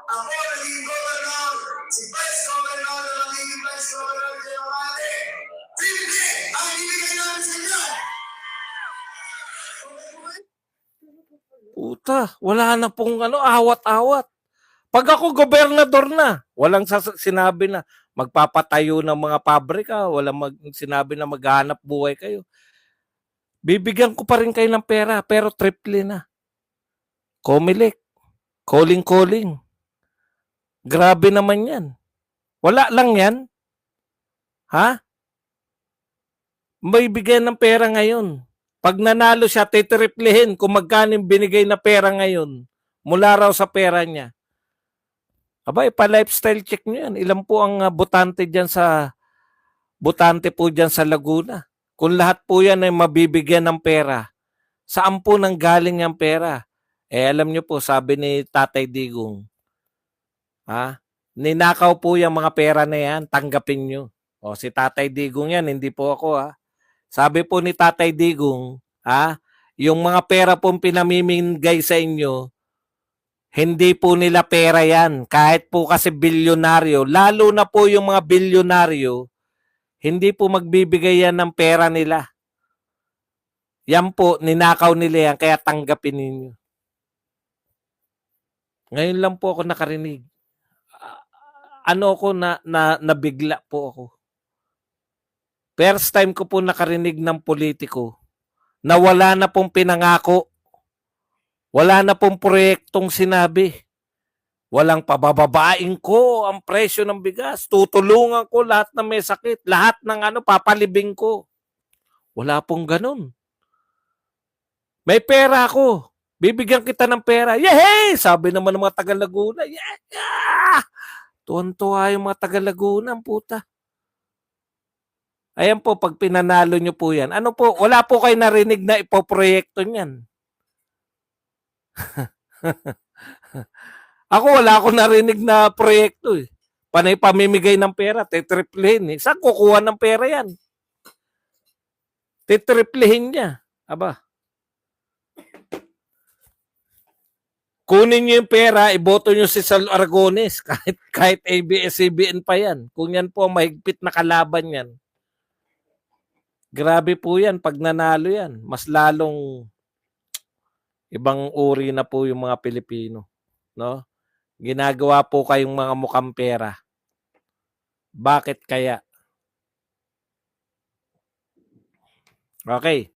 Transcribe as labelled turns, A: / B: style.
A: Ako naging governor, si Vice Governor na naging Vice Governor Geomate. Simple ang ibigay namin sa inyo.
B: Puta, wala na pong awat-awat. Pag ako gobernador na, walang sinabi na magpapatayo ng mga pabrika, walang sinabi na maghanap buhay kayo. Bibigyan ko pa rin kayo ng pera, pero triple na. Comelec, calling. Grabe naman yan. Wala lang yan. Ha? May bigyan ng pera ngayon. Pag nanalo siya, titriplihin kung magkano binigay na pera ngayon mula raw sa pera niya. Aba, ipa-lifestyle check nyo yan. Ilan po ang botante po dyan sa Laguna? Kung lahat po yan ay mabibigyan ng pera, saan po nang galing yung pera? Alam nyo po, sabi ni Tatay Digong, ninakaw po yung mga pera na yan, tanggapin nyo. O, si Tatay Digong yan, hindi po ako. Sabi po ni Tatay Digong, yung mga pera pong pinamimigay sa inyo, hindi po nila pera yan. Kahit po kasi bilyonaryo, lalo na po yung mga bilyonaryo, hindi po magbibigay yan ng pera nila. Yan po, ninakaw nila yan, kaya tanggapin ninyo. Ngayon lang po ako nakarinig. Nabigla po ako. First time ko po nakarinig ng politiko na wala na pong pinangako. Wala na pong proyektong sinabi. Walang pabababain ko ang presyo ng bigas. Tutulungan ko lahat na may sakit. Lahat ng papalibing ko. Wala pong ganun. May pera ako. Bibigyan kita ng pera. Yehey! Sabi naman ng mga taga-Laguna. Yeah! Tuwan-tuwa yung mga taga-Laguna, puta. Ayan po, pag pinanalo nyo po yan. Ano po, wala po kayo narinig na ipoproyekto niyan. Ako wala akong narinig na proyekto eh. Panay pamimigay ng pera, titriplehin eh. Saan kukuha ng pera yan? Titriplehin niya. Aba. Kunin niyo yung pera, iboto niyo si Sal Aragones. Kahit ABS-CBN pa yan. Kung yan po mahigpit na kalaban yan. Grabe po yan pag nanalo yan. Mas lalong ibang uri na po yung mga Pilipino. No? Ginagawa po kayong mga mukhang pera. Bakit kaya? Okay.